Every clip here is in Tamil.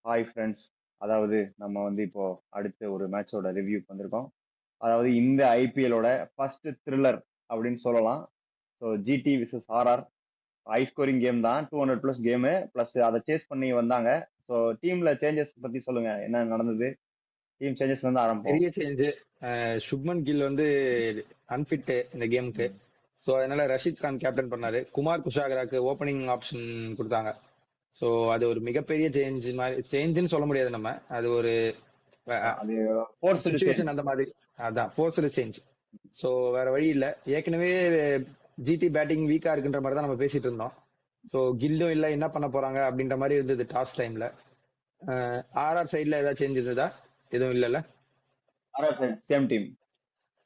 Hi friends. அதாவது நம்ம இப்போ அடுத்த ஒரு மேட்சோட ரிவ்யூக்கு வந்திருக்கோம். அதாவது இந்த ஐபிஎல்லோட ஃபர்ஸ்ட் த்ரில்லர் அப்படின்னு சொல்லலாம். So GT versus RR high scoring game தான். 200 பிளஸ் கேமு பிளஸ் அதை சேஸ் பண்ணி வந்தாங்க. ஸோ டீம்ல சேஞ்சஸ் பத்தி சொல்லுங்க, என்ன நடந்தது? டீம் சேஞ்சஸ்ல இருந்து ஆரம்பிப்போம். பெரிய சேஞ்ச். சுப்மன் கில் வந்து அன்ஃபிட் இந்த கேமுக்கு. ஸோ அதனால ரஷீத் கான் கேப்டன் பண்ணாரு. குமார் குஷாகராக்கு ஓப்பனிங் ஆப்ஷன் கொடுத்தாங்க. ஸோ அது ஒரு மிகப்பெரிய சேஞ்ச் மாதிரி. சேஞ்சுன்னு சொல்ல முடியாது, நம்ம அது ஒரு அது ஃபோர்ஸ்டு சுச்சுவேஷன் அந்த மாதிரி. அதான் ஃபோர்ஸ்டு சேஞ்ச். ஸோ வேற வழி இல்லை. ஏற்கனவே ஜிடி பேட்டிங் வீக்கா இருக்குன்ற மாதிரி தான் நம்ம பேசிட்டு இருந்தோம். ஸோ கில்லும் இல்லை, என்ன பண்ண போறாங்க அப்படின்ற மாதிரி இருந்தது டாஸ் டைம்ல. ஆர்ஆர் சைட்ல ஏதாவது சேஞ்ச் இருந்ததா? எதுவும் இல்லைல்ல. RR side same team.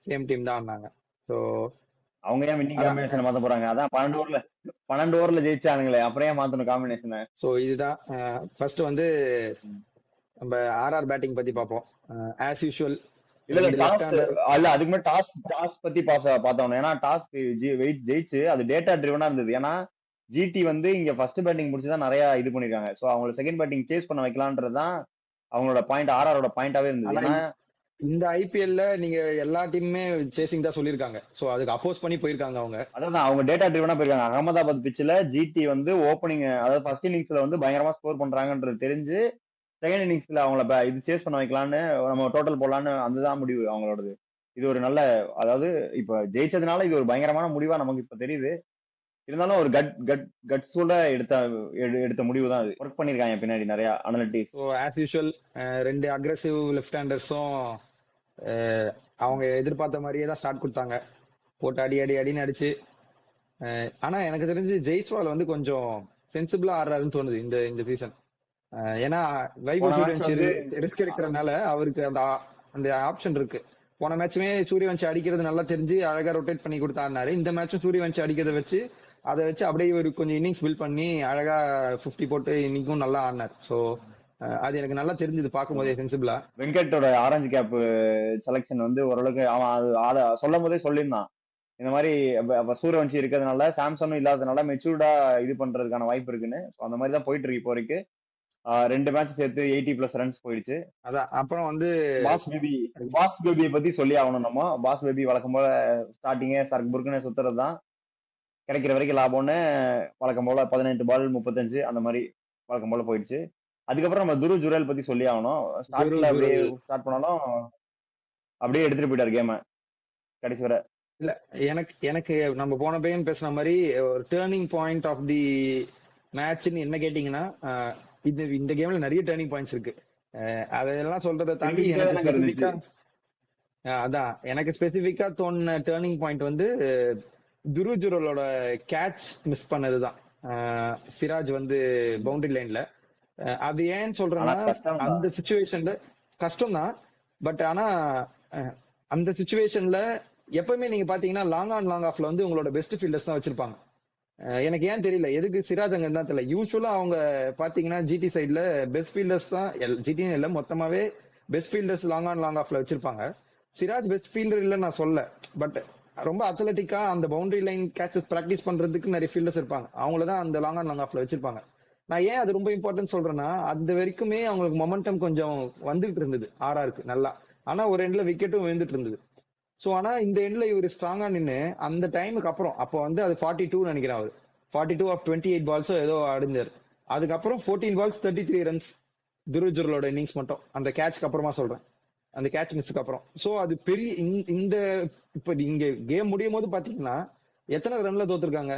Same team தான் ஆனாங்க. ஸோ அவங்க ஏன் வின்னிங் காம்பினேஷன் மாத்த போறாங்க? அதான் 12 ஓவர்ல ஜெயிச்சானுங்களே, அப்புறம் ஏன் மாத்தணும் காம்பினேஷனை? ஸோ இதுதான் ஃபர்ஸ்ட் வந்து நம்ம ஆர்ஆர் பேட்டிங் பத்தி பார்ப்போம். ஆஸ் யூஷுவல் இல்ல அதுக்கு முன்னாடி டாஸ் பத்தி பார்த்தோம். ஏன்னா டாஸ் ஜெயிச்சு அது டேட்டா ட்ரிவனா இருந்தது. ஏன்னா ஜிடி வந்து இங்க ஃபர்ஸ்ட் பேட்டிங் முடிச்சுதான் நிறைய இது பண்ணிருக்காங்க. சோ அவங்களை செகண்ட் பேட்டிங் சேஸ் பண்ண வைக்கலான்றதுதான் அவங்களோட பாயிண்ட், ஆர்ஆரோட பாயிண்டாவே இருந்தது. ஏன்னா இந்த ஐபிஎல்ல நீங்க எல்லா டீமுமே சேசிங் தான் சொல்லிருக்காங்க. சோ அதுக்கு அப்போஸ் பண்ணி போயிருக்காங்க அவங்க. அதான் அவங்க டேட்டா ட்ரிவனா போயிருக்காங்க. அகமதாபாத் பிச்சில் ஜிடி வந்து ஓப்பனிங், அதாவது ஃபர்ஸ்ட் இன்னிங்ஸ்ல வந்து பயங்கரமா ஸ்கோர் பண்றாங்கன்றது தெரிஞ்சு செகண்ட் இன்னிங்ஸ்ல அவங்கள இது சேஸ் பண்ண வைக்கலான்னு, நம்ம டோட்டல் போடலான்னு அதுதான் முடிவு அவங்களோடது. இது ஒரு நல்ல, அதாவது இப்ப ஜெயிச்சதுனால இது ஒரு பயங்கரமான முடிவா நமக்கு இப்ப தெரியுது. இருந்தாலும் ஒரு கட்ஸோட எடுத்த முடிவு தான் அது. ஒர்க் பண்ணிருக்காங்க பின்னாடி நிறைய அனலிட்டிக்ஸ். ஸோ ஆஸ் யூஷுவல் ரெண்டு அக்ரெசிவ் லெஃப்ட் ஹேண்டர்ஸும் அவங்க எதிர்பார்த்த மாதிரியே தான் ஸ்டார்ட் கொடுத்தாங்க. போட்டு அடின்னு அடிச்சு. ஆனா எனக்கு தெரிஞ்சு ஜெய்ஸ்வால் வந்து கொஞ்சம் சென்சிபிளா ஆடுறாருன்னு தோணுது இந்த சீசன். ஏன்னா வைபவ் சூரியவன்ஷி ரிஸ்க் எடுக்கிறதுனால அவருக்கு அந்த ஆப்ஷன் இருக்கு. போன மேட்சுமே சூரியவன்ஷி அடிக்கிறது நல்லா தெரிஞ்சு அழகா ரொட்டேட் பண்ணி கொடுத்தாருனாரு. இந்த மேட்சும் சூரியவன்ஷி அடிக்கிறத வச்சு அதை வச்சு அப்படியே ஒரு கொஞ்சம் இன்னிங்ஸ் பில்ட் பண்ணி அழகா 50 போட்டு இன்னைக்கும் நல்லா ஆடினார். ஸோ அது எனக்கு நல்லா தெரிஞ்சது பார்க்கும் போதே சென்சிபிளா. வெங்கட்டோட ஆரஞ்சு கேப் செலக்ஷன் வந்து ஓரளவுக்கு அவன் அது சொல்லும் போதே சொல்லியிருந்தான். இந்த மாதிரி சூரியவன்ஷி இருக்கிறதுனால, சாம்சனும் இல்லாததுனால மெச்சூர்டா இது பண்றதுக்கான வாய்ப்பு இருக்குன்னு. அந்த மாதிரி தான் போயிட்டு இருக்கு இப்போ வரைக்கும். 2 மேட்ச் சேர்த்து 80+ ரன்ஸ் போயிடுச்சு. அதான் அப்புறம் வந்து பாஸ் பேபியை பத்தி சொல்லி ஆகணும். நம்ம பாஸ் பேபி வழக்கம் போல ஸ்டார்டிங்கே சர்க் புர்க்குன்னு சுத்துறது தான், கிடைக்கிற வரைக்கும் லாபம்னு வழக்கம் போல 18 பால் 35 அந்த மாதிரி வழக்கம் போல போயிடுச்சு. அதுக்கப்புறம் நம்ம துரு ஜுரேல் பத்தி சொல்லி ஆகணும். ஸ்டார்ட்ல அப்படியே ஸ்டார்ட் பண்ணாலும் அப்படியே எடுத்துட்டு போயிட்டாரு கேம கடைசி வரை. இல்ல எனக்கு நம்ம போன பையன் பேசுன மாதிரி ஒரு டேர்னிங் பாயிண்ட் ஆஃப் தி மேட்ச்னு என்ன கேட்டீங்கன்னா, இந்த கேம்ல நிறைய டேர்னிங் பாயிண்ட்ஸ் இருக்கு. அதெல்லாம் சொல்றதை தாண்டி எனக்கு ஸ்பெசிபிக்கா தோணுன டேர்னிங் பாயிண்ட் வந்து துரு ஜுரலோட கேட்ச் மிஸ் பண்ணதுதான். சிராஜ் வந்து பவுண்டரி லைன்ல. அது ஏன்னு சொல்றேன்னா, அந்த சிச்சுவேஷன்ல கஷ்டம் தான். பட் ஆனா அந்த சிச்சுவேஷன்ல எப்பவுமே நீங்க பாத்தீங்கன்னா லாங் ஆன் லாங் ஆஃப்ல வந்து உங்களோட பெஸ்ட் ஃபீல்டர்ஸ் தான் வச்சிருப்பாங்க. எனக்கு ஏன் தெரியல, எதுக்கு சிராஜ் அங்க தான் தெரியல. யூஸ்வலா அவங்க பாத்தீங்கன்னா ஜிடி சைட்ல பெஸ்ட் ஃபீல்டர்ஸ் தான், ஜிடின்னு இல்ல மொத்தமாவே best fielders long on long ஆஃப்ல வச்சிருப்பாங்க. சிராஜ் பெஸ்ட் ஃபீல்டர் இல்லைன்னு நான் சொல்ல, பட் ரொம்ப அத்லட்டிக்கா அந்த பவுண்டரி லைன் கேச்சஸ் பிராக்டிஸ் பண்றதுக்கு நிறைய ஃபீல்டர்ஸ் இருப்பாங்க. அவங்களதான் அந்த லாங் ஆன் லாங் ஆஃப்ல வச்சிருப்பாங்க. நான் ஏன் அது ரொம்ப இம்பார்ட்டன்ட் சொல்றேன்னா, அந்த வரைக்குமே அவங்களுக்கு மொமெண்டம் கொஞ்சம் வந்துட்டு இருந்தது ஆர்ஆருக்கு நல்லா. ஆனா ஒரு எண்ட்ல விக்கெட்டும் விழுந்துட்டு இருந்தது. சோ ஆனா இந்த எண்ட்ல இவர் ஸ்ட்ராங்கா நின்று அந்த டைமுக்கு அப்புறம், அப்போ வந்து அது 42 நினைக்கிறேன், அவர் 42 ஆஃப் 28 பால்ஸோ ஏதோ அடிஞ்சாரு. அதுக்கப்புறம் 14 பால்ஸ் 33 ரன்ஸ் துருஜுரலோட இன்னிங்ஸ் மட்டும், அந்த கேட்ச்க்கு அப்புறமா சொல்றேன், அந்த கேட்ச் மிஸ்க்கு அப்புறம். சோ அது பெரிய இந்த இப்ப இங்க கேம் முடியும் போது பாத்தீங்கன்னா எத்தனை ரன்ல தோத்துருக்காங்க,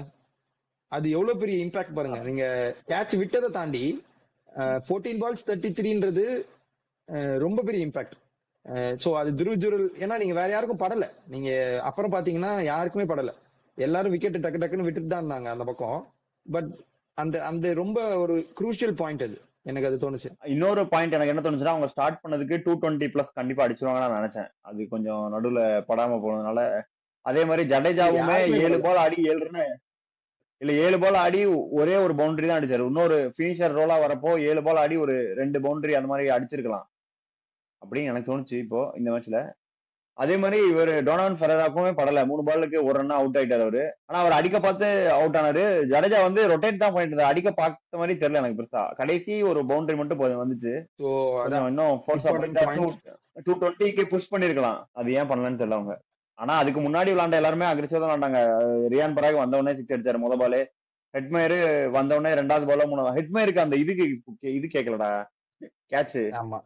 அது எவ்வளவு பெரிய இம்பாக்ட் பாருங்க. நீங்க கேட்ச் விட்டதை தாண்டி 14 பால்ஸ் 33ன்றது ரொம்ப பெரிய இம்பாக்ட். சோ அது துருஜுரல். ஏன்னா நீங்க வேற யாருக்கும் படல, நீங்க அப்புறம் பாத்தீங்கன்னா யாருக்குமே படல, எல்லாரும் விக்கெட் டக்கு டக்குன்னு விட்டுட்டு தான் இருந்தாங்க அந்த பக்கம். பட் அந்த ரொம்ப ஒரு குரூஷியல் பாயிண்ட் அது, எனக்கு அது தோணுச்சு. இன்னொரு பாயிண்ட் எனக்கு என்ன தோணுச்சுன்னா, அவங்க ஸ்டார்ட் பண்ணதுக்கு 220+ கண்டிப்பா அடிச்சிருவாங்கன்னு நினைச்சேன். அது கொஞ்சம் நடுவுல படாம போனதுனால. அதே மாதிரி ஜடேஜாவுமே 7 பால் ஆடி 7 ரன் இல்ல 7 பால் ஆடி ஒரே ஒரு பவுண்டரி தான் அடிச்சாரு. இன்னொரு பினிஷர் ரோலா வரப்போ 7 பால் ஆடி ஒரு 2 பவுண்டரி அந்த மாதிரி அடிச்சிருக்கலாம் அப்படின்னு எனக்கு தோணுச்சு இப்போ இந்த மேட்ச்ல. அதே மாதிரி இவர் டொனால்ட் ஃபெரராக்குமே படல. 3 பாலுக்கு ஒரு ரன்னா அவுட் ஆயிட்டாரு அவரு. ஆனா அவர் அடிக்க பார்த்து அவுட் ஆனாரு. ஜடேஜா வந்து ரொட்டேட் தான் பண்ணிட்டு இருந்தாரு. அடிக்க பார்த்த மாதிரி தெரியல எனக்கு பெருசா. கடைசி ஒரு பவுண்டரி மட்டும் வந்துச்சு. ஸோ கொஞ்சம் அதான் இன்னும் ஃபோர்ஸா இம்பார்ட்டன்ட் போயிருந்தா பாயிண்ட்ஸ். 220க்கு புஷ் பண்ணிருக்கலாம். அது ஏன் பண்ணலன்னு தெரியல அவங்க. ஆனா அதுக்கு முன்னாடி விளையாண்ட எல்லாருமே அக்ரெசிவா தான் விளையாண்டாங்க. ரியான் பராக் வந்த உடனே சிக்ஸ் அடிச்சாரு முத பாலே. ஹெட்மேயர் வந்த உடனே 2வது பாலோ 3வது ஹெட்மேயருக்கு அந்த இது கேட்கலடா கேட்ச். ஆமா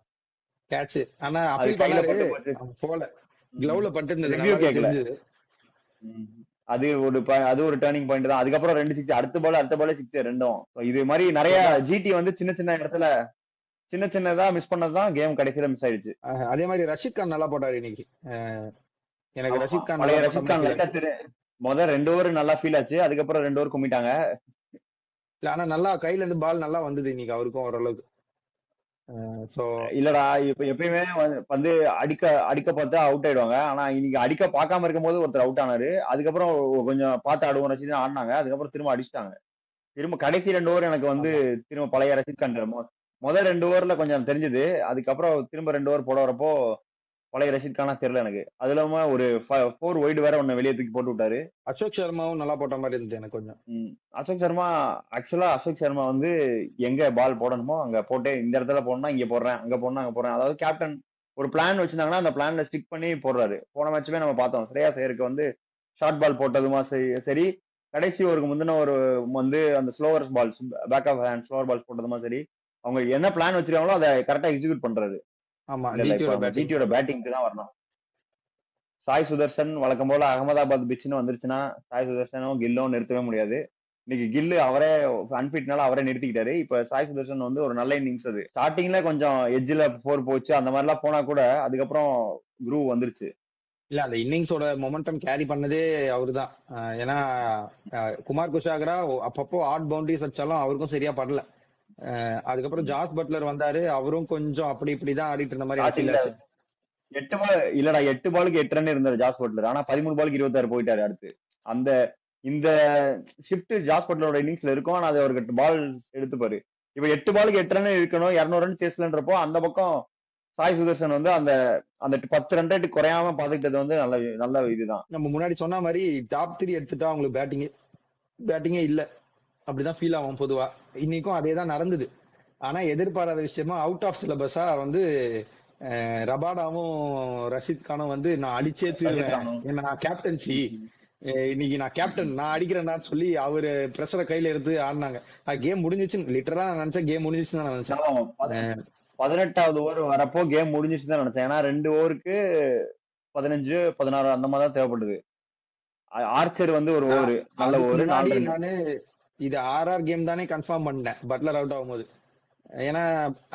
கேட்ச். ஆனா அது அப்பீல் கையில பண்ணாரு, பட்டு போச்சு. அவன் போல. கிளவுல பட்டு இருந்தது, ரிவ்யூ நல்லாவே கேட்கல. தெரிஞ்சது. அது ஒரு டேர்னிங் பாயிண்ட் தான். அதுக்கப்புறம் 2 சிக்ஸ் அடுத்த பாலே சிக்ஸ் ரெண்டும். இது மாதிரி நிறைய ஜிடி வந்து சின்ன சின்ன இடத்துல சின்ன சின்னதா மிஸ் பண்ணதுதான் கேம் கடைசியில மிஸ் ஆயிடுச்சு. அதே மாதிரி ரஷீத் கான் நல்லா போட்டாரு இன்னைக்கு. எனக்கு ரஷீத் கான் பழைய நல்லா ரஷீத் கான் லைட்டா முதல் 2 ஓவர் நல்லா ஃபீல் ஆச்சு. அதுக்கப்புறம் 2 ஓவர் கும்பிட்டாங்க. ஆனா நல்லா கையில இருந்து பால் நல்லா வந்தது இன்னைக்கு அவருக்கும் ஓரளவுக்கு. இல்லடா இப்ப எப்பயுமே வந்து அடிக்க பார்த்தா அவுட் ஆயிடுவாங்க. ஆனா இன்னைக்கு அடிக்க பார்க்காம இருக்கும்போது ஒருத்தர் அவுட் ஆனாரு. அதுக்கப்புறம் கொஞ்சம் பார்த்து ஆடுவோம் ரஷீத் தான் ஆடினாங்க. அதுக்கப்புறம் திரும்ப அடிச்சிட்டாங்க. திரும்ப கடைசி 2 ஓவர் எனக்கு வந்து திரும்ப பழைய ரஷீத் கான் முதல் 2 ஓவர்ல கொஞ்சம் தெரிஞ்சது. அதுக்கப்புறம் திரும்ப 2 ஓவர் போட வரப்போ பழைய ரஷீத் கானா தெரியல எனக்கு. அது இல்லாம ஒரு 4 வைடு வேற ஒண்ணு வெளியே தூக்கி போட்டு விட்டாரு. அசோக் சர்மாவும் நல்லா போட்ட மாதிரி இருந்துச்சு எனக்கு கொஞ்சம். அசோக் சர்மா வந்து எங்க பால் போடணுமோ அங்க போட்டு இந்த இடத்துல போடணும் இங்க போடுறேன், அங்க போடணும் அங்க போடுறேன். அதாவது கேப்டன் ஒரு பிளான் வச்சிருந்தாங்கன்னா அந்த பிளான்ல ஸ்டிக் பண்ணி போடுறாரு. போன மேட்சுமே நம்ம பார்த்தோம். ஸ்ரேயாஸ் ஐயருக்கு வந்து ஷார்ட் பால் போட்டதுமா சரி, கடைசி ஓவருக்கு முந்தின ஒரு வந்து அந்த slower balls back of hand slower balls போட்டதுமா சரி, அவங்க என்ன பிளான் வச்சிருக்காங்களோ அதை கரெக்டா எக்ஸிக்யூட் பண்றாரு. ஆமா, ஜிடியோட பேட்டிங்க்கு தான் வரணும். சாய் சுதர்சன் வழக்கம் போல அகமதாபாத் பிச்சுன்னு வந்துருச்சுன்னா சாய் சுதர்சனும் கில்லும் நிறுத்தவே முடியாது. இன்னைக்கு கில்லு அவரே அன்பிட்னால அவரே நிறுத்திக்கிட்டாரு. இப்ப சாய் சுதர்சன் வந்து ஒரு நல்ல இன்னிங்ஸ். அது ஸ்டார்டிங்ல கொஞ்சம் எட்ஜ்ல 4 போச்சு அந்த மாதிரி எல்லாம் போனா கூட அதுக்கப்புறம் குரூவ் வந்துருச்சு. இல்ல அந்த இன்னிங்ஸோட மொமெண்டம் கேரி பண்ணதே அவருதான். ஏன்னா குமார் குஷாகரா அப்பப்போ ஆட் பவுண்டரிஸ் வச்சாலும் அவருக்கும் சரியா படல. அதுக்கப்புறம் ஜாஸ் பட்லர் வந்தாரு, அவரும் கொஞ்சம் அப்படி இப்படிதான் ஆடிட்டு இருந்த மாதிரி ஃபீல் ஆச்சு. 8 பாலுக்கு 8 ரன் இருந்தாரு ஜாஸ் பட்லர். ஆனா 13 பாலுக்கு 26 போயிட்டாரு. அடுத்து அந்த இந்த ஷிஃப்ட் ஜாஸ் பட்லரோட இன்னிங்ஸ்ல இருக்கும். ஆனா அது அவருக்கு பால் எடுத்துப்பாரு. இப்ப 8 பாலுக்கு 8 ரன் இருக்கணும், 200 ரன் சேஸ்லன்றப்போ அந்த பக்கம் சாய் சுதர்சன் வந்து அந்த அந்த 10 ரன் ரேட் குறையாம பாத்துக்கிட்டது வந்து நல்ல இதுதான். நம்ம முன்னாடி சொன்ன மாதிரி டாப் 3 எடுத்துட்டா அவங்களுக்கு பேட்டிங்கே இல்ல அப்படிதான் ஃபீல் ஆகும் பொதுவா. இன்னைக்கும் அதே தான் நடந்தது. ஆனா எதிர்பாராத விஷயமா அவுட் ஆஃப் சிலபஸா வந்து ரபாடாவும் ரஷீத் கானும் வந்து நான் அடிச்சே தீருவேன், நான் கேப்டன்சி, இன்னைக்கு நான் கேப்டன், நான் அடிக்கிறேன்னு சொல்லி அவரு பிரஷரை கையில எடுத்து ஆடினாங்க. கேம் முடிஞ்சிச்சு லிட்டரா நான் நினைச்சேன். கேம் முடிஞ்சிச்சுன்னு தான் நினைச்சேன். 18வது ஓவர் வரப்போ கேம் முடிஞ்சிச்சுன்னு தான் நினைச்சேன். ஏன்னா 2 ஓவருக்கு 15 16 அந்த மாதிரி தான் தேவைப்படுது. ஆர்ச்சர் வந்து ஒரு ஓவர் நல்ல ஓவர். நானு இது ஆர்ஆர் கேம் தானே கன்ஃபார்ம் பண்ணேன் பட்லர் அவுட் ஆகும்போது. ஏன்னா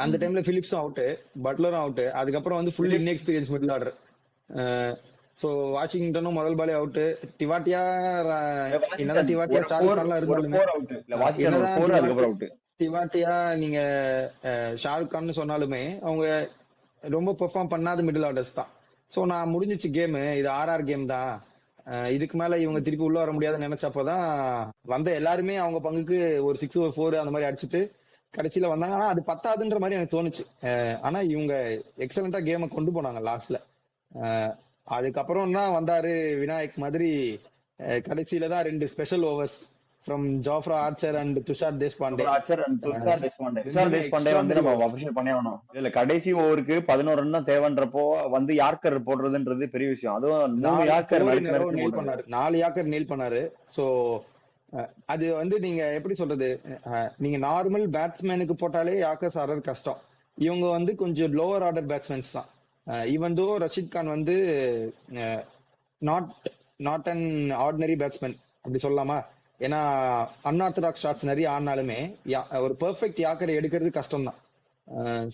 அந்த டைம்ல பிலிப்ஸும் அவுட், பட்லரும் அவுட். அதுக்கப்புறம் வந்து full inexperience middle order. So வாஷிங்டனும் முதல் பாலே அவுட். டிவாட்டியா என்னதான் டிவாட்டியா ஷாருக்கான்லாம் இருந்தாலுமே டிவாட்டியா நீங்க ஷாருக் கான் சொன்னாலுமே அவங்க ரொம்ப பெர்ஃபார்ம் பண்ணாத மிடில் ஆர்டர்ஸ் தான். சோ நான் முடிஞ்சிச்சு கேம், இது ஆர்ஆர் கேம் தான், இதுக்கு மேல இவங்க திருப்பி உள்ள வர முடியாதுன்னு நினைச்சப்பதான் வந்த எல்லாருமே அவங்க பங்குக்கு ஒரு 6 ஒரு 4 அந்த மாதிரி அடிச்சுட்டு கடைசியில வந்தாங்க. ஆனா அது பத்தாதுன்ற மாதிரி எனக்கு தோணுச்சு. ஆனா இவங்க எக்ஸலண்டா கேமை கொண்டு போனாங்க லாஸ்ட்ல. அதுக்கப்புறம் தான் வந்தாரு விநாயக் மாதிரி. கடைசியில தான் 2 special overs from Jofra Archer and Tushar Deshpande. Tushar Deshpande வந்து நம்ம அபிஷேக் பண்ணே வேணும். இல்ல கடைசி ஓவருக்கு 11 ரன் தான் தேவைன்றப்போ வந்து யார்கர் போடுறதுன்றது பெரிய விஷயம். அதுவும் 4 யார்கர் நெயில் பண்ணாரு. சோ அது வந்து நீங்க எப்படி சொல்றது, நீங்க நார்மல் பேட்ஸ்மேனுக்கு போட்டாலே யாக்கர்ஸ் ஆடுறது கஷ்டம். இவங்க வந்து கொஞ்சம் லோவர் ஆர்டர் பேட்ஸ்மேன்ஸ் தான். ஈவன் தோ ரஷீத் கான் வந்து நாட் அன் ஆர்டினரி பேட்ஸ்மேன் அப்படி சொல்லலாமா. ஏன்னா அன்ஆர்த்தடாக்ஸ் ஷாட்ஸ் நிறைய ஆனாலுமே ஒரு பெர்ஃபெக்ட் யாக்கரை எடுக்கிறது கஷ்டம் தான்.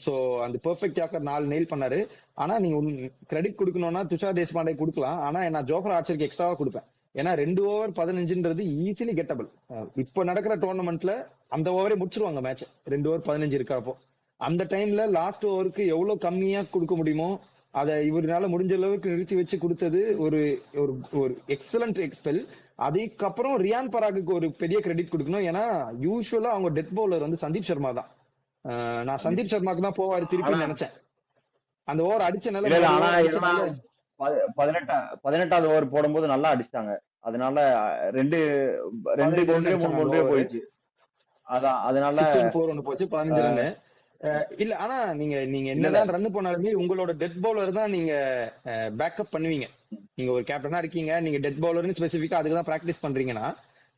சோ அந்த பெர்ஃபெக்ட் யாக்கர் 4 நெயில் பண்ணாரு. ஆனா நீங்க கிரெடிட் கொடுக்கணும்னா துஷார் தேஷ்பாண்டே கொடுக்கலாம். ஆனா நான் ஜோஃப்ரா ஆர்ச்சருக்கு எக்ஸ்ட்ராவா கொடுப்பேன். ஏன்னா 2 ஓவர் 15ன்றது ஈஸிலி கெட்டபிள். இப்ப நடக்கிற டோர்னமெண்ட்ல அந்த ஓவரே முடிச்சிருவாங்க மேட்ச். 2 ஓவர் 15 இருக்கிறப்போ அந்த டைம்ல லாஸ்ட் ஓவருக்கு எவ்வளவு கம்மியா கொடுக்க முடியுமோ அதை இவரால முடிஞ்ச அளவுக்கு நிறுத்தி வச்சு கொடுத்தது ஒரு ஒரு எக்ஸலண்ட் எக்ஸ்பெல். அதுக்கப்புறம் ரியான் பராகுக்கு ஒரு பெரிய கிரெடிட் கொடுக்கணும். ஏன்னா யூஸ்வலா அவங்க டெத் பவுலர் வந்து சந்தீப் சர்மா தான். நான் சந்தீப் சர்மாக்கு தான் போவாரு திருப்பி நினைச்சேன். அந்த ஓவர் அடிச்சனால பதினெட்டாவது ஓவர் போடும்போது நல்லா அடிச்சிட்டாங்க. அதனால ரெண்டு ரெண்டு 15 ரன் பவுண்டரியே 3 அடிச்சாங்க அந்த பவுண்டரியே ஓவர். போயிடுச்சு. அதான் அதனால 6 ஒன் 4 ஒன்னு போச்சு, 15 ரன். இல்ல ஆனா நீங்க நீங்க இல்ல இல்ல என்னதான் ரன் போனாலுமே உங்களோட டெத் பவுலர் தான் நீங்க பேக்கப் பண்ணுவீங்க. நீங்க ஒரு கேப்டனா இருக்கீங்க, நீங்க டெத் பவுலர்னு ஸ்பெசிஃபிக்கா அதுக்கு தான் பிராக்டிஸ் பண்றீங்கன்னா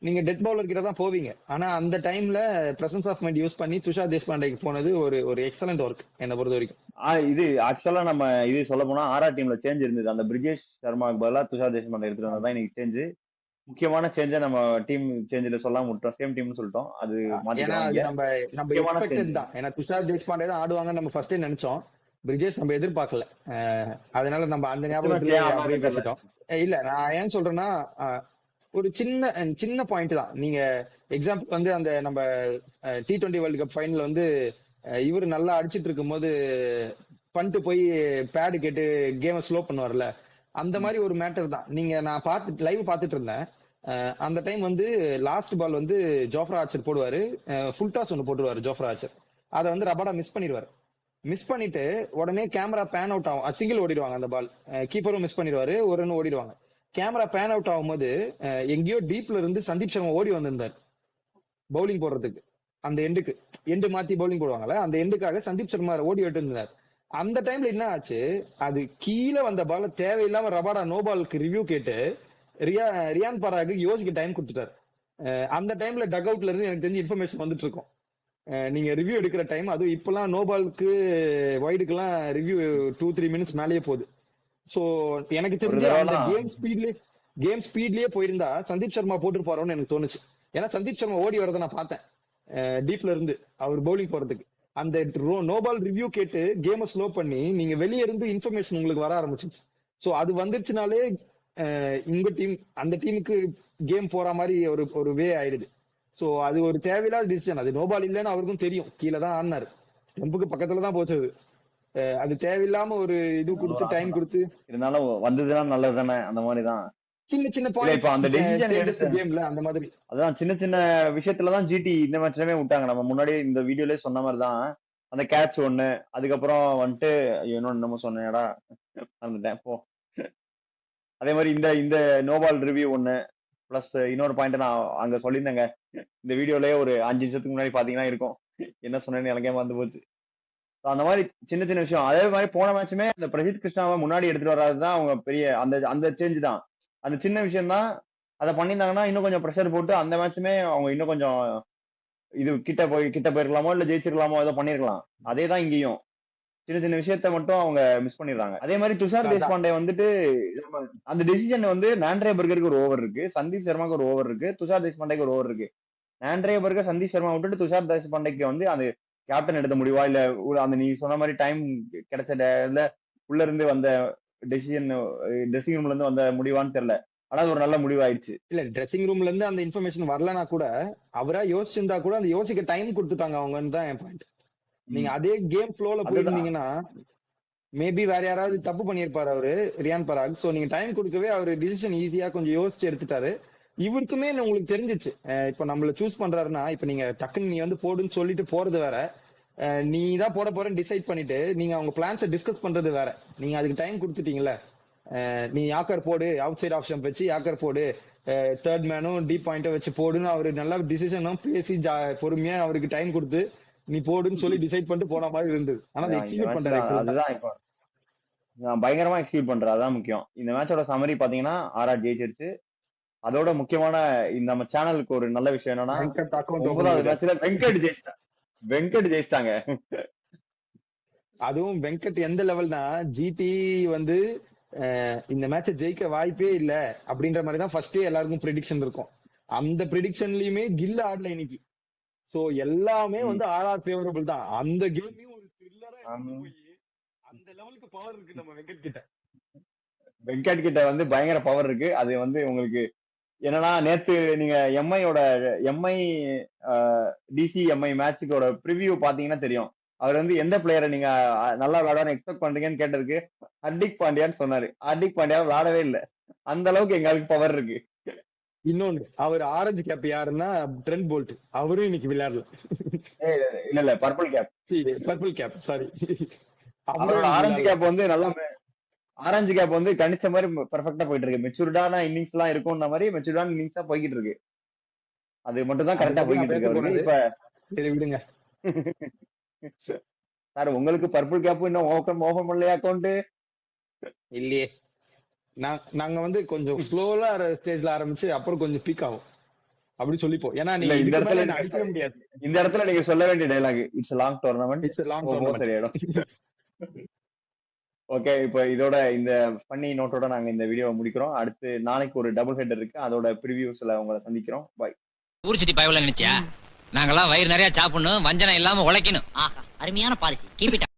நீங்க டெத் பவுலர் கிட்ட தான் போவீங்க. ஆனா அந்த டைம்ல பிரசன்ஸ் ஆஃப் மைண்ட் யூஸ் பண்ணி துஷார் தேஷ்பாண்டேக்கு போனது ஒரு ஒரு எக்ஸலண்ட் ஒர்க் என்ன பொறுத்த வரைக்கும். இது ஆக்சுவலா நம்ம இது சொல்ல போனா ஆர்ஆர் டீம்ல சேஞ்ச் இருந்தது. அந்த பிரிஜேஷ் சர்மாக்கு பதிலா துஷார் தேஷ்பாண்டே எடுத்துட்டு வந்ததான் இன்னைக்கு சேஞ்ச். முக்கியமான சேஞ்ச நம்ம டீம் சேஞ்சில சொல்லாம விட்டோம். சேம் டீம்னு சொல்லிட்டோம். அது ஏன்னா மாத்திக்கலாம் அது இங்க. நம்ம நம்ம முக்கியமான சேஞ்ச். எக்ஸ்பெக்டட் தான். ஏன்னா துஷார் தேஷ்பாண்டே தான் ஆடுவாங்கன்னு நம்ம ஃபர்ஸ்டே நினைச்சோம். பிரிஜேஷ் நம்ம எதிர்பார்க்கல. அதனால நம்ம அந்த ஃபர்ஸ்ட் மேட்ச் ஞாபகத்திலே ஏன் அப்படியே ஆடுனாங்கன்னு தெரியல. பேசிட்டோம். இல்ல நான் ஏன் சொல்றேன்னா ஒரு சின்ன சின்ன பாயிண்ட் தான். நீங்க எக்ஸாம்பிள் வந்து அந்த நம்ம T20 வேர்ல்டு கப் ஃபைனல் வந்து இவர் நல்லா அடிச்சிட்டு இருக்கும்போது பண்ணிட்டு போய் பேடு கேட்டு கேமை ஸ்லோ பண்ணுவார்ல, அந்த மாதிரி ஒரு மேட்டர் தான். நீங்க நான் பார்த்து லைவ் பார்த்துட்டு இருந்தேன். அந்த டைம் வந்து லாஸ்ட் பால் வந்து ஜோஃப்ரா ஆர்ச்சர் போடுவாரு, ஃபுல் டாஸ் ஒன்று போட்டுருவாரு ஜோஃப்ரா ஆர்ச்சர். அதை வந்து ரபாடா மிஸ் பண்ணிடுவாரு. மிஸ் பண்ணிட்டு உடனே கேமரா பேன் அவுட் ஆகும், சிங்கிள் ஓடிடுவாங்க அந்த பால். கீப்பரும் மிஸ் பண்ணிடுவாரு, ஒரு ரன் ஓடிடுவாங்க. கேமரா பேன் அவுட் ஆகும்போது எங்கேயோ டீப்ல இருந்து சந்தீப் சர்மா ஓடி வந்திருந்தார் பவுலிங் போடுறதுக்கு. அந்த எண்டு மாத்தி பவுலிங் போடுவாங்கல்ல, அந்த எண்டுக்காக சந்தீப் சர்மா ஓடி விட்டு இருந்தார். அந்த டைம்ல என்ன ஆச்சு, அது கீழே வந்த பால தேவையில்லாம ரபாடா நோ பாலுக்கு ரிவ்யூ கேட்டு ரியான் பராக்கு யோசிக்க டைம் கொடுத்துட்டாரு. அந்த டைம்ல டக் அவுட்ல இருந்து எனக்கு தெரிஞ்சு இன்ஃபர்மேஷன் வந்துட்டு இருக்கும். நீங்க ரிவ்யூ எடுக்கிற டைம், அதுவும் இப்பெல்லாம் நோ பாலுக்கு வைடுக்கெல்லாம் ரிவ்யூ 2-3 மினிட்ஸ் மேலேயே போகுது. சோ எனக்கு ஒரு தெரிஞ்சு அந்த தடவைலாம் கேம் ஸ்பீட்லயே போயிருந்தா சந்தீப் சர்மா போட்டுருப்பாரோன்னு எனக்கு தோணுச்சு. ஏன்னா சந்தீப் சர்மா ஓடி வரதை நான் பார்த்தேன் டீப்ல இருந்து அவர் பவுலிங் போறதுக்கு. அந்த நோபால் ரிவ்யூ கேட்டு கேமை ஸ்லோ பண்ணி நீங்க வெளியே இருந்து இன்ஃபர்மேஷன் உங்களுக்கு வர ஆரம்பிச்சிருச்சு. சோ அது வந்துருச்சுனாலே உங்க டீம் அந்த டீமுக்கு கேம் போற மாதிரி ஒரு ஒரு வே ஆயிடுது. சோ அது ஒரு தேவையில்லாத டிசிஷன். அது நோபால் இல்லைன்னு அவருக்கும் தெரியும், கீழே தான் ஆடினாரு, ஸ்டெம்புக்கு பக்கத்துல தான் போச்சு. அது தேவையில்லாம ஒரு இது கொடுத்து டைம் கொடுத்து இருந்தாலும் வந்ததுன்னா நல்லது தானே. அந்த மாதிரிதான் சின்ன சின்ன இல்ல. இப்ப பாயிண்ட்ஸ் அந்த டெசிஷன் சேஞ்சஸ் எடுத்த கேம்ல அந்த மாதிரி. அதான் சின்ன சின்ன விஷயத்துலதான் ஜிடி இந்த மேட்ச்லயுமே விட்டாங்க. நம்ம முன்னாடி இந்த வீடியோலயே சொன்ன மாதிரிதான் அந்த கேட்ச் ஒண்ணு, அதுக்கப்புறம் வந்துட்டு இன்னொன்னு என்னமோ சொன்னேடா மறந்துட்டேன் போ. அதே மாதிரி இந்த இந்த நோபால் ரிவ்யூ ஒண்ணு பிளஸ் இன்னொரு பாயிண்ட் நான் அங்க சொல்லியிருந்தேங்க. இந்த வீடியோலயே ஒரு 5 நிமிஷத்துக்கு முன்னாடி பாத்தீங்கன்னா இருக்கும். என்ன சொன்னேன்னு எனக்கே மறந்து போச்சு. அந்த மாதிரி சின்ன சின்ன விஷயம். அதே மாதிரி போன மேட்சுமே அந்த பிரசித் கிருஷ்ணாவை முன்னாடி எடுத்துட்டு வராதுதான் அவங்க பெரிய அந்த அந்த சேஞ்ச் தான். அந்த சின்ன விஷயம் தான். அதை பண்ணியிருந்தாங்கன்னா இன்னும் கொஞ்சம் ப்ரெஷர் போட்டு அந்த மேட்சுமே அவங்க இன்னும் கொஞ்சம் இது கிட்ட போயிருக்கலாமோ இல்ல ஜெயிச்சிருக்கலாமோ ஏதோ பண்ணிருக்கலாம். அதே தான் இங்கேயும் சின்ன சின்ன விஷயத்த மட்டும் அவங்க மிஸ் பண்ணிடுறாங்க. அதே மாதிரி துஷார் தேஷ்பாண்டே வந்துட்டு அந்த டெசிஷன் வந்து நாண்ட்ரே பர்கருக்கு ஒரு ஓவர் இருக்கு, சந்தீப் சர்மாக்கு ஒரு ஓவர் இருக்கு, துஷார் தேஷ்பாண்டேக்கு ஒரு ஓவர் இருக்கு. நாண்ட்ரே பர்கர் சந்தீப் சர்மா விட்டுட்டு துஷார் தேஷ்பாண்டேக்கு வந்து அந்த கேப்டன் எடுத்த முடிவா இல்ல அந்த நீ சொன்ன மாதிரி டைம் கிடைச்ச இல்ல உள்ள இருந்து வந்த டெசிஷன் ட்ரெஸ்ஸிங் ரூம்ல இருந்து வந்த முடிவான்னு தெரியல. ஆனா அது ஒரு நல்ல முடிவாயிடுச்சு. இல்ல ட்ரெஸ்ஸிங் ரூம்ல இருந்து அந்த இன்ஃபர்மேஷன் வரலனா கூட அவரா யோசிச்சிருந்தா கூட அந்த யோசிக்க டைம் கொடுத்துட்டாங்க அவங்கன்னு தான் என் பாயிண்ட். நீங்க அதே கேம் ஃப்ளோல போயிருந்தீங்கன்னா மேபி வேற யாராவது தப்பு பண்ணியிருப்பாரு அவரு ரியான் பராக். சோ நீங்க டைம் கொடுக்கவே அவரு டிசிஷன் ஈஸியா கொஞ்சம் யோசிச்சு எடுத்துட்டாரு. இவருக்குமே உங்களுக்கு தெரிஞ்சிச்சு இப்ப நம்மள சூஸ் பண்றாருன்னா, இப்ப நீங்க டக்குன்னு நீ வந்து போடுன்னு சொல்லிட்டு போறது வேற, நீ தான் போட போறேன்னு டிசைட் பண்ணிட்டு நீங்க அவங்க பிளான்ஸை டிஸ்கஸ் பண்றது வேற. நீங்க அதுக்கு டைம் கொடுத்துட்டீங்கல்ல, நீ யாக்கர் போடு, அவுட் சைட் ஆப்ஷன் வச்சு யாக்கர் போடு, தேர்ட் மேனும் டி பாயிண்ட வச்சு போடுன்னு அவரு நல்லா டிசிஷனும் பேசி பொறுமையா அவருக்கு டைம் கொடுத்து நீ போடுன்னு சொல்லி டிசைட் பண்ணிட்டு போன மாதிரி இருந்தது. ஆனா அதை எக்ஸிக்யூட் பண்றாரு. அதுதான் இப்போ பயங்கரமா எக்ஸிக்யூட் பண்றாரு. அதான் முக்கியம். இந்த மேட்சோட சமரி பாத்தீங்கன்னா ஆர்ஆர் ஜெயிச்சிருச்சு. அதோட முக்கியமான நம்ம சேனலுக்கு ஒரு நல்ல விஷயம் என்னன்னா 9வது மேட்ச்ல வெங்கட் ஜெயிச்சிட்டாங்க. அதுவும் வெங்கட் எந்த லெவல்னா ஜிடி வந்து இந்த மேட்ச ஜெயிக்க வாய்ப்பே இல்ல அப்படின்ற மாதிரி தான் ஃபர்ஸ்டே எல்லாருக்கும் ப்ரெடிக்ஷன் இருக்கும். அந்த ப்ரெடிக்ஷன்லயுமே கில் ஆடல இன்னைக்கு. சோ எல்லாமே வந்து ஆர்ஆர் ஃபேவரபிள் தான். அந்த கேமையும் ஒரு த்ரில்லரா போய் அந்த லெவலுக்கு பவர் இருக்கு நம்ம வெங்கட் கிட்ட வந்து பயங்கர பவர் இருக்கு. அது வந்து உங்களுக்கு என்னன்னா நேத்து நீங்க எம்ஐ டிசி எம்ஐ மேட்சுக்கோட ப்ரிவியூ பாத்தீங்கன்னா தெரியும். அவர் வந்து எந்த பிளேயரை நீங்க நல்லா விளையாட எக்ஸ்பெக்ட் பண்றீங்கன்னு கேட்டதுக்கு ஹர்திக் பாண்டியான்னு சொன்னாரு. ஹர்திக் பாண்டியா விளையாடவே இல்லை. அந்த அளவுக்கு எங்களுக்கு பவர் இருக்கு. இன்னொன்னு அவர் ஆரஞ்சு கேப் யாருன்னா ட்ரெண்ட் போல்ட், அவரும் இன்னைக்கு விளையாடல. இல்ல பர்பிள் கேப் சாரி அவரோட ஆரஞ்சு கேப் வந்து நல்லா ஆரஞ்சு கேப் வந்து கணிச்ச மாதிரி பெர்ஃபெக்ட்டா போயிட்டு இருக்கு. மெச்சூர்டான இன்னிங்ஸ் எல்லாம் இருக்கும்ன்ற மாதிரி மெச்சூர்டான இன்னிங்ஸ் தான் போய்கிட்டு இருக்கு. அது மட்டும் தான் அதை கரெக்டா பத்தி நான் போய்கிட்டு இருக்கு அவருக்கு. பேசக்கூடாது. இப்ப சரி விடுங்க. சார் உங்களுக்கு பர்பிள் கேப் இன்னும் ஓபன் பண்ணலையா அக்கௌண்ட்? இல்லையே. நாங்க வந்து கொஞ்சம் ஸ்லோவா ஸ்டேஜ்ல ஆரம்பிச்சு அப்புறம் கொஞ்சம் பீக் ஆகும் அப்படி சொல்லிப்போம். ஏன்னா இல்ல நீங்க இந்த இதுக்கு மேல இடத்துல என்ன அடிக்கவே முடியாது. இந்த இடத்துல நீங்க சொல்ல வேண்டிய dialogue it's long tournament it's long போகும்போது டோர்னமெண்ட். சரியாயிடும். ஓகே, இப்ப இதோட இந்த ஃபன்னி நோட்டோட நாங்க இந்த வீடியோவை முடிக்கிறோம். அடுத்து நாளைக்கு ஒரு டபுள் ஹெட்டர் இருக்கு, அதோட ப்ரிவியூஸ்ல உங்களை சந்திக்கிறோம். பாய். ஊர் சுத்தி பயவுல நினைச்சியா? நாங்கெல்லாம் வயிறு நிறைய சாப்பிடணும், வஞ்சனம் இல்லாம உழைக்கணும். ஆஹா, அருமையான பாலிசி. Keep it